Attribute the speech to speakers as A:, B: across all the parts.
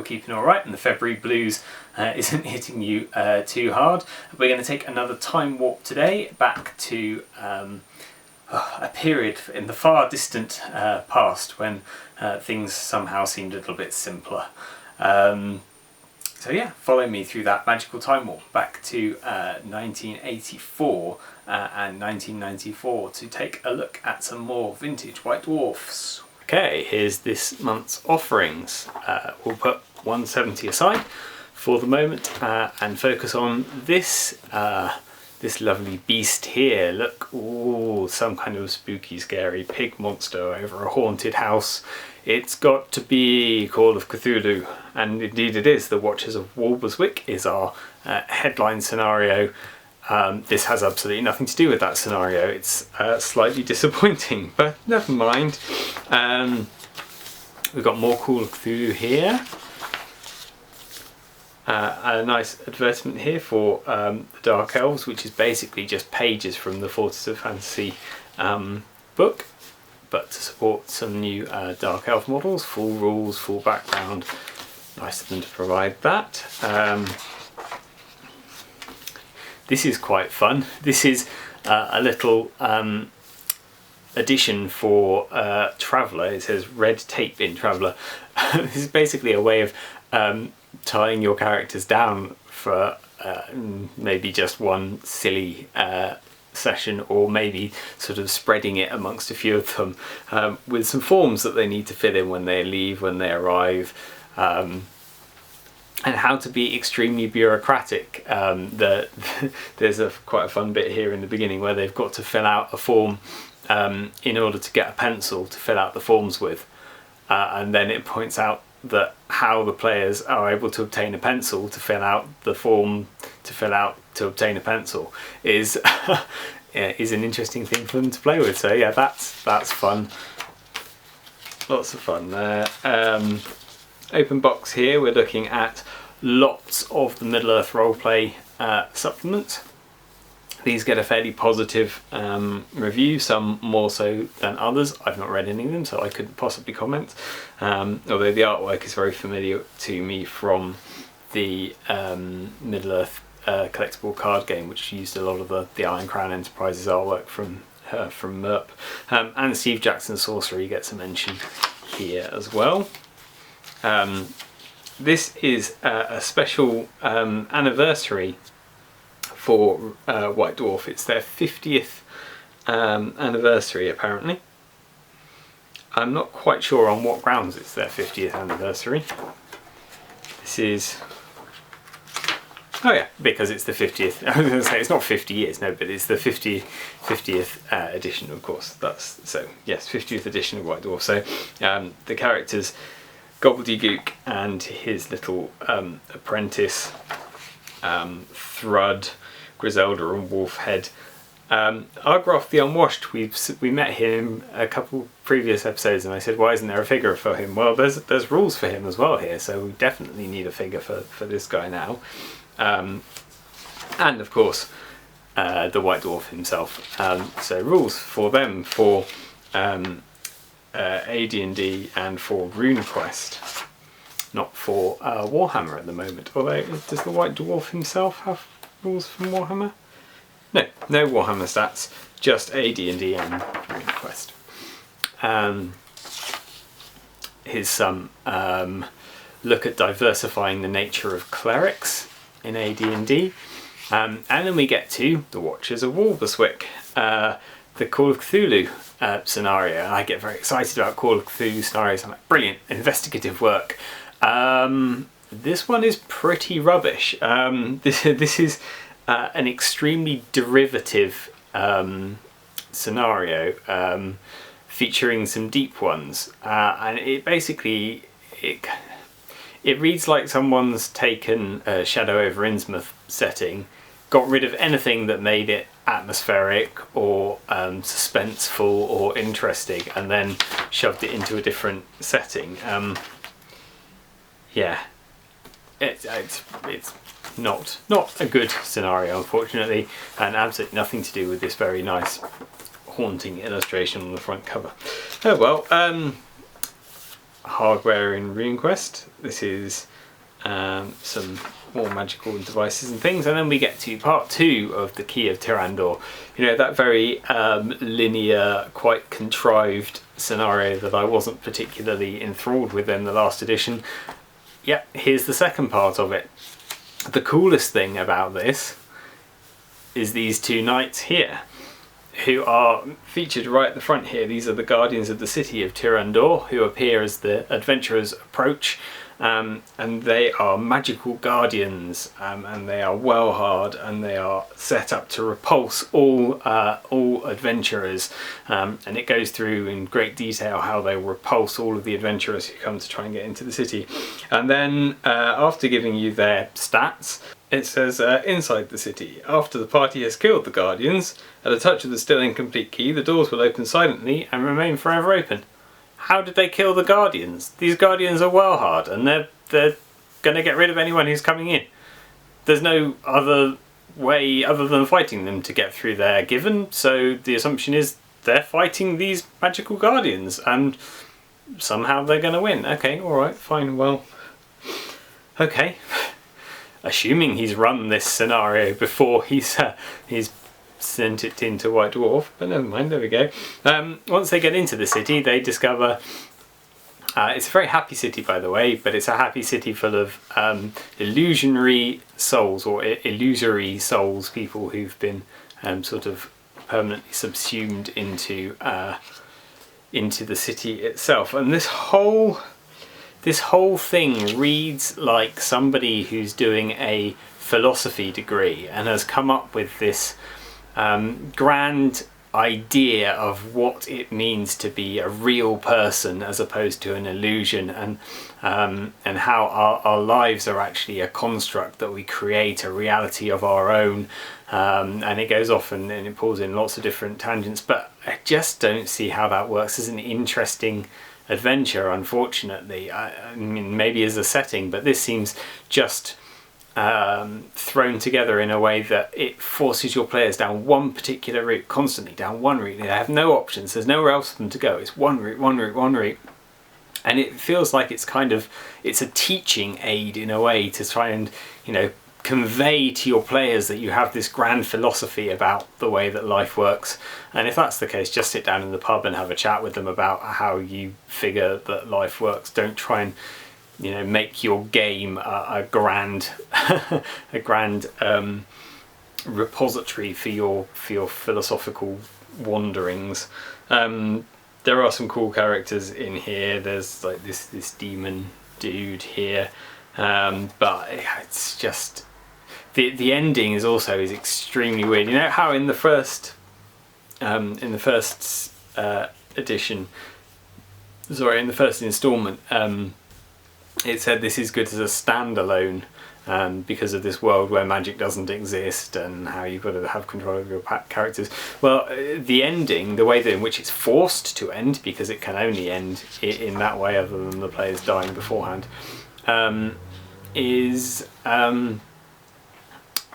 A: you're keeping alright and the February blues isn't hitting you too hard. We're going to take another time warp today back to a period in the far distant past when things somehow seemed a little bit simpler. So yeah, follow me through that magical time warp back to 1984 and 1994 to take a look at some more vintage White Dwarfs. Okay, here's this month's offerings. We'll put 170 aside for the moment and focus on this this lovely beast here. Look, ooh, some kind of spooky, scary pig monster over a haunted house. It's got to be Call of Cthulhu, and indeed it is. The Watchers of Walberswick is our headline scenario. This has absolutely nothing to do with that scenario. It's slightly disappointing, but never mind. We've got more Call of Cthulhu here. A nice advertisement here for the Dark Elves, which is basically just pages from the Fortress of Fantasy book, but to support some new Dark Elf models, full rules, full background. Nice of them to provide that. This is quite fun. This is a little addition for Traveller. It says red tape in Traveller. This is basically a way of tying your characters down for maybe just one silly session, or maybe sort of spreading it amongst a few of them with some forms that they need to fill in when they leave, when they arrive, and how to be extremely bureaucratic. There's quite a fun bit here in the beginning where they've got to fill out a form in order to get a pencil to fill out the forms with, and then it points out that how the players are able to obtain a pencil to fill out the form to obtain a pencil is is an interesting thing for them to play with. So yeah, that's fun. Lots of fun there. Open box here, we're looking at lots of the Middle-earth roleplay supplements. These get a fairly positive review, some more so than others. I've not read any of them, so I couldn't possibly comment. Although the artwork is very familiar to me from the Middle-earth collectible card game, which used a lot of the Iron Crown Enterprises artwork from Merp. And Steve Jackson's Sorcery gets a mention here as well. This is a special anniversary for White Dwarf. It's their 50th anniversary apparently. I'm not quite sure on what grounds it's their 50th anniversary. This is... oh yeah, because it's the 50th. I was going to say it's not 50 years, no, but it's the 50th edition, of course. So yes, 50th edition of White Dwarf. So the characters Gobbledygook and his little apprentice Thrud, Griselda and Wolfhead. Argroth the Unwashed, we met him a couple previous episodes and I said, why isn't there a figure for him? Well, there's rules for him as well here, so we definitely need a figure for this guy now. And of course the White Dwarf himself. So rules for them for AD&D and for RuneQuest, not for Warhammer at the moment. Although, does the White Dwarf himself have rules from Warhammer? No Warhammer stats, just AD&D and RuneQuest. Here's some look at diversifying the nature of clerics in AD&D. And then we get to the Watchers of Walberswick, the Call of Cthulhu scenario. And I get very excited about Call of Cthulhu scenarios. I'm like, brilliant, investigative work. This one is pretty rubbish. This is an extremely derivative scenario, featuring some deep ones, and it basically it reads like someone's taken a Shadow over Innsmouth setting, got rid of anything that made it atmospheric or suspenseful or interesting, and then shoved it into a different setting. Yeah, it's not a good scenario, unfortunately, and absolutely nothing to do with this very nice haunting illustration on the front cover. Oh well. Hardware in RuneQuest. This is some more magical devices and things, and then we get to part 2 of the Key of Tirandor. You know, that very linear, quite contrived scenario that I wasn't particularly enthralled with in the last edition. Yep, here's the second part of it. The coolest thing about this is these 2 knights here, who are featured right at the front here. These are the guardians of the city of Tirandor, who appear as the adventurers approach, and they are magical guardians, and they are well hard, and they are set up to repulse all adventurers, and it goes through in great detail how they repulse all of the adventurers who come to try and get into the city. And then after giving you their stats, it says, inside the city, after the party has killed the guardians, at a touch of the still incomplete key, the doors will open silently and remain forever open. How did they kill the guardians? These guardians are well hard, and they're going to get rid of anyone who's coming in. There's no other way other than fighting them to get through there given, so the assumption is they're fighting these magical guardians, and somehow they're going to win. Okay, alright, fine, well, okay. Assuming he's run this scenario before he's sent it into White Dwarf, but never mind, there we go. Once they get into the city, they discover it's a very happy city, by the way, but it's a happy city full of illusionary souls, or illusory souls, people who've been sort of permanently subsumed into the city itself. And this whole thing reads like somebody who's doing a philosophy degree and has come up with this grand idea of what it means to be a real person as opposed to an illusion, and how our lives are actually a construct that we create, a reality of our own, and it goes off and it pulls in lots of different tangents, but I just don't see how that works as an interesting adventure, unfortunately. I mean, maybe as a setting, but this seems just thrown together in a way that it forces your players down one particular route, constantly down one route. They have no options, there's nowhere else for them to go. It's one route, one route, one route, and it feels like it's a teaching aid in a way to try and, you know, convey to your players that you have this grand philosophy about the way that life works. And if that's the case, just sit down in the pub and have a chat with them about how you figure that life works. Don't try and, you know, make your game a grand a grand repository for your philosophical wanderings. There are some cool characters in here. There's like this demon dude here, but it's just the ending is extremely weird. You know how in the first edition, sorry, in the first installment, it said this is good as a standalone because of this world where magic doesn't exist and how you've got to have control of your characters. Well, the ending, the way in which it's forced to end, because it can only end in that way other than the players dying beforehand,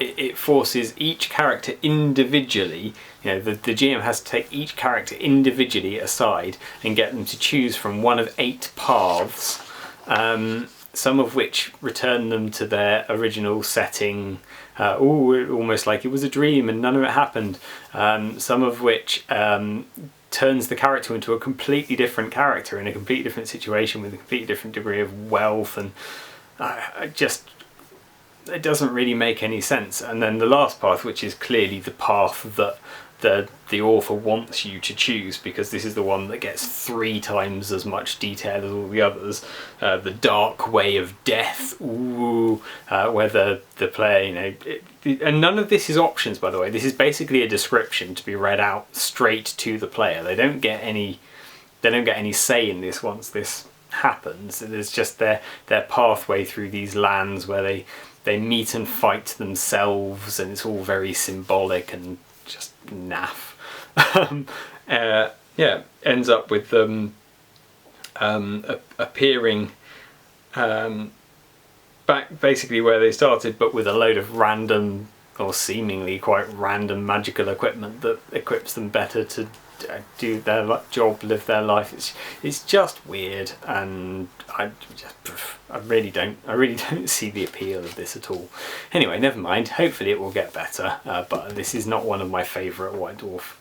A: it forces each character individually. You know, the GM has to take each character individually aside and get them to choose from one of 8 paths, some of which return them to their original setting, almost like it was a dream and none of it happened, some of which turns the character into a completely different character in a completely different situation with a completely different degree of wealth, and it doesn't really make any sense. And then the last path, which is clearly the path that the author wants you to choose, because this is the one that gets 3 times as much detail as all the others, the dark way of death, where the player, you know, and none of this is options, by the way. This is basically a description to be read out straight to the player. They don't get any say in this once this happens. There's just their pathway through these lands where they meet and fight themselves, and it's all very symbolic and just naff. Ends up with them appearing back basically where they started, but with a load of random, or seemingly quite random, magical equipment that equips them better to do their job, live their life. It's just weird, and I really don't see the appeal of this at all. Anyway, never mind. Hopefully it will get better. But this is not one of my favourite White Dwarf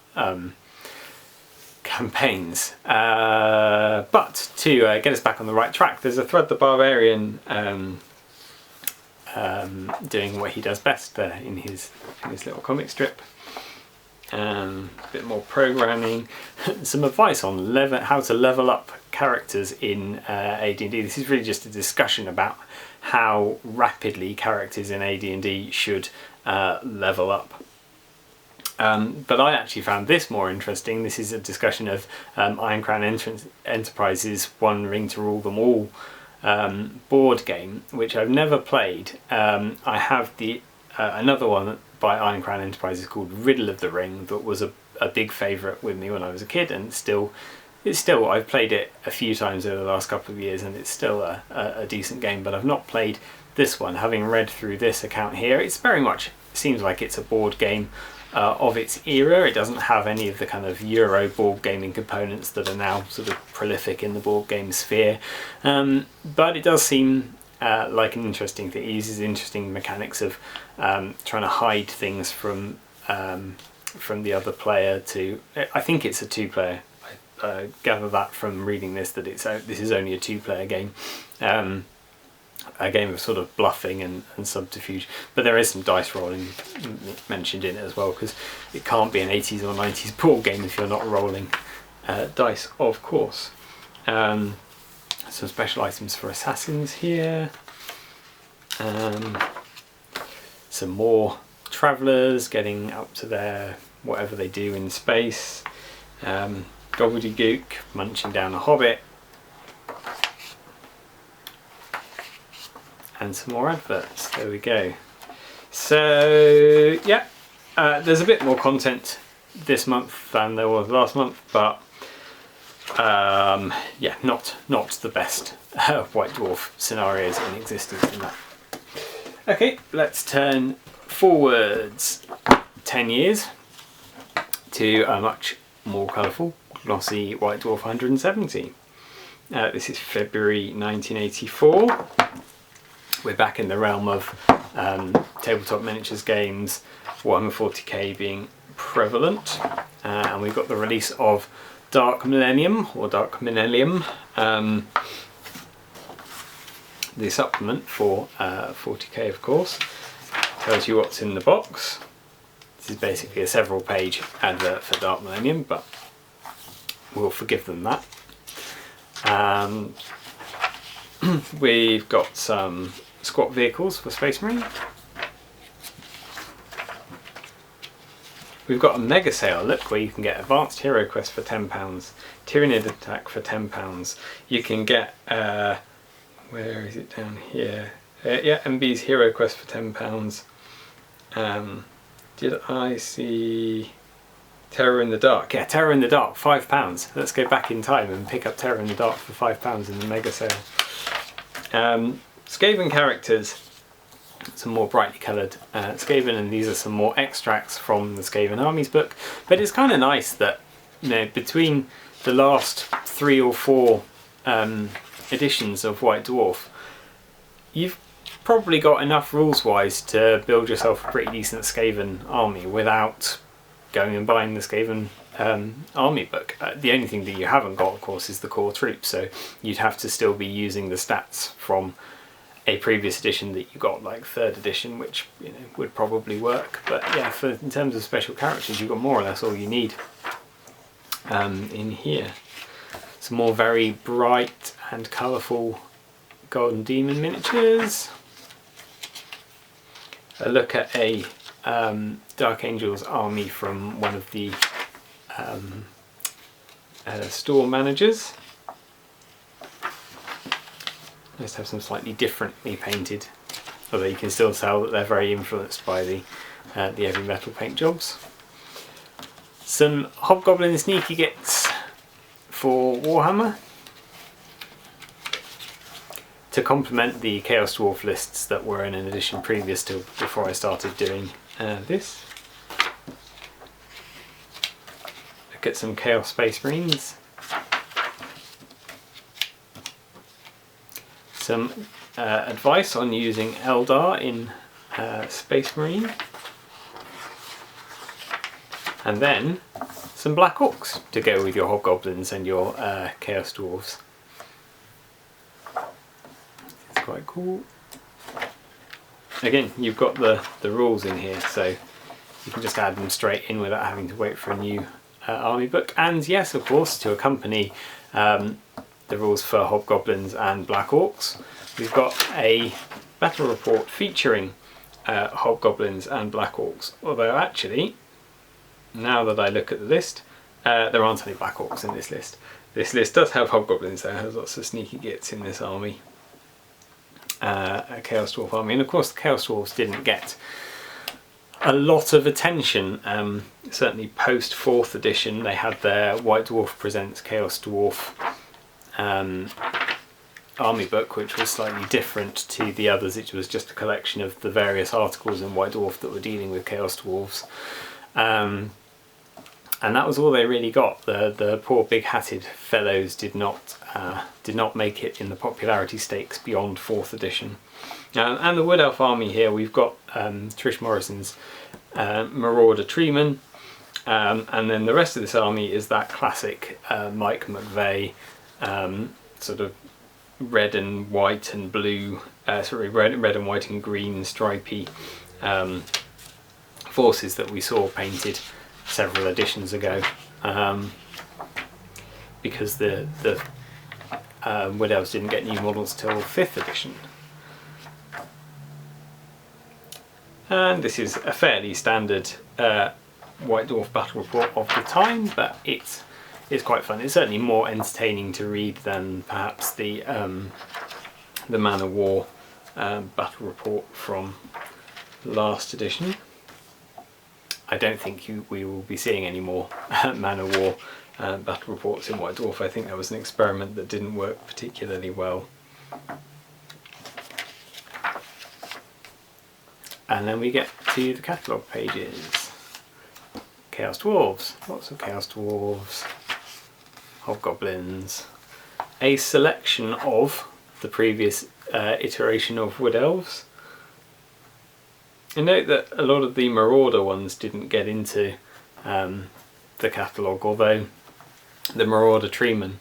A: campaigns. But to get us back on the right track, there's a Thread the Barbarian doing what he does best there in his little comic strip. A bit more programming, some advice on how to level up characters in AD&D. This is really just a discussion about how rapidly characters in AD&D should level up. But I actually found this more interesting. This is a discussion of Iron Crown Enterprises' One Ring to Rule Them All board game, which I've never played. I have another one by Iron Crown Enterprises called Riddle of the Ring that was a big favourite with me when I was a kid, and it's still I've played it a few times over the last couple of years, and it's still a decent game, but I've not played this one. Having read through this account here, it's very much seems like it's a board game of its era. It doesn't have any of the kind of Euro board gaming components that are now sort of prolific in the board game sphere, but it does seem like an interesting thing. It uses interesting mechanics of trying to hide things from the other player. I think it's a two-player. I gather that from reading this, that this is only a two-player game. A game of sort of bluffing and subterfuge, but there is some dice rolling mentioned in it as well, because it can't be an 80s or 90s board game if you're not rolling dice, of course. Some special items for assassins here. Some more travellers getting up to their whatever they do in space. Gobbledygook munching down a hobbit. And some more adverts. There we go. So yeah, there's a bit more content this month than there was last month, but yeah, not the best White Dwarf scenarios in existence in that. Okay, let's turn forwards 10 years to a much more colourful, glossy White Dwarf 170. This is February 1984. We're back in the realm of tabletop miniatures games, Warhammer 40k being prevalent, and we've got the release of Dark Millennium, the supplement for 40k, of course. Tells you what's in the box. This is basically a several page advert for Dark Millennium, but we'll forgive them that. We've got some squat vehicles for Space Marine. We've got a mega sale, look, where you can get Advanced Hero Quest for £10, Tyrannid Attack for £10. You can get, where is it down here? Yeah, MB's Hero Quest for £10. Did I see Terror in the Dark? Yeah, Terror in the Dark, £5. Let's go back in time and pick up Terror in the Dark for £5 in the mega sale. Skaven characters, some more brightly coloured Skaven, and these are some more extracts from the Skaven Armies book. But it's kind of nice that, you know, between the last 3 or 4 editions of White Dwarf, you've probably got enough rules-wise to build yourself a pretty decent Skaven army without going and buying the Skaven army book. The only thing that you haven't got, of course, is the core troops, so you'd have to still be using the stats from a previous edition that you got, like 3rd edition, which, you know, would probably work. But yeah, in terms of special characters, you've got more or less all you need in here. Some more very bright and colourful Golden Demon miniatures. A look at a Dark Angels army from one of the store managers. Nice to have some slightly differently painted, although you can still tell that they're very influenced by the heavy metal paint jobs. Some Hobgoblin Sneaky Gits for Warhammer to complement the Chaos Dwarf lists that were in an edition previous to before I started doing this. A look at some Chaos Space Marines. Some advice on using Eldar in Space Marine. And then some Black Orcs to go with your Hobgoblins and your Chaos Dwarves. It's quite cool. Again, you've got the rules in here, so you can just add them straight in without having to wait for a new army book. And yes, of course, to accompany the rules for Hobgoblins and Black Orcs, we've got a battle report featuring Hobgoblins and Black Orcs. Although actually, now that I look at the list, there aren't any Black Orcs in this list. This list does have Hobgoblins, though. It has lots of sneaky gits in this army. A Chaos Dwarf army, and of course the Chaos Dwarves didn't get a lot of attention, certainly post 4th edition. They had their White Dwarf Presents Chaos Dwarf army book, which was slightly different to the others. It was just a collection of the various articles in White Dwarf that were dealing with Chaos Dwarves. And that was all they really got. The poor big-hatted fellows did not make it in the popularity stakes beyond 4th edition. And the Wood Elf army here, we've got Trish Morrison's Marauder Treeman, and then the rest of this army is that classic Mike McVeigh sort of red and white and blue, red and white and green stripy forces that we saw painted several editions ago, because the Wood Elves didn't get new models till 5th edition. And this is a fairly standard White Dwarf battle report of the time, but it's quite fun. It's certainly more entertaining to read than perhaps the Man of War battle report from last edition. I don't think we will be seeing any more Man of War battle reports in White Dwarf. I think that was an experiment that didn't work particularly well. And then we get to the catalogue pages. Chaos Dwarves, lots of Chaos Dwarves, Hobgoblins, a selection of the previous iteration of Wood Elves. And note that a lot of the Marauder ones didn't get into the catalogue, although the Marauder Treemen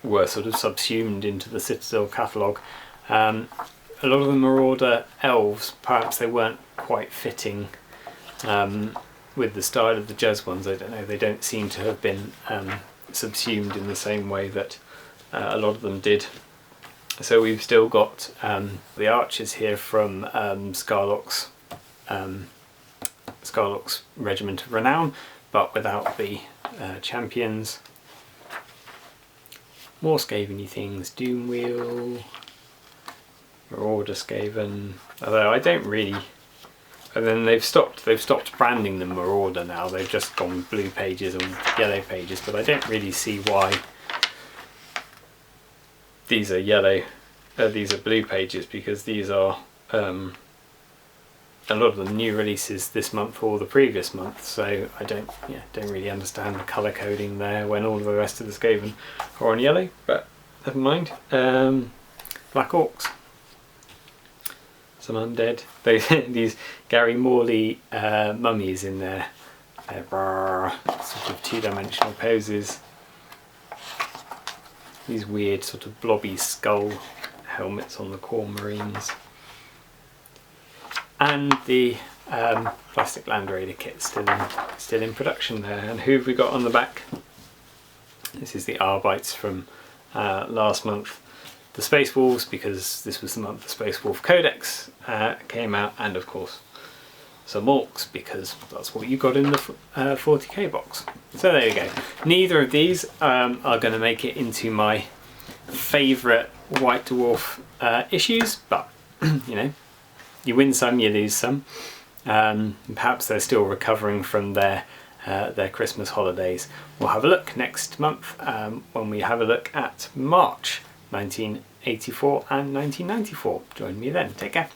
A: were sort of subsumed into the Citadel catalogue. A lot of the Marauder Elves, perhaps they weren't quite fitting with the style of the Jez ones. I don't know, they don't seem to have been subsumed in the same way that a lot of them did. So we've still got the archers here from Scarlock's Regiment of Renown, but without the champions. More Skaven-y things, Doomwheel, Marauder Skaven, although I don't really... And then they've stopped branding them Marauder now. They've just gone blue pages and yellow pages, but I don't really see why these are yellow, these are blue pages, because these are a lot of them new releases this month or the previous month. So I don't really understand the colour coding there when all of the rest of the Skaven are on yellow. But never mind. Black Orcs. Some undead. These Gary Morley mummies in there. They're sort of two-dimensional poses. These weird sort of blobby skull helmets on the core Marines. And the plastic Land Raider kit still in production there. And who have we got on the back? This is the Arbites from last month. The Space Wolves, because this was the month the Space Wolf Codex came out, and of course some Orcs, because that's what you got in the 40k box. So there you go. Neither of these are going to make it into my favourite White Dwarf issues, but you know, you win some, you lose some. Perhaps they're still recovering from their Christmas holidays. We'll have a look next month when we have a look at March 1984 and 1994. Join me then. Take care.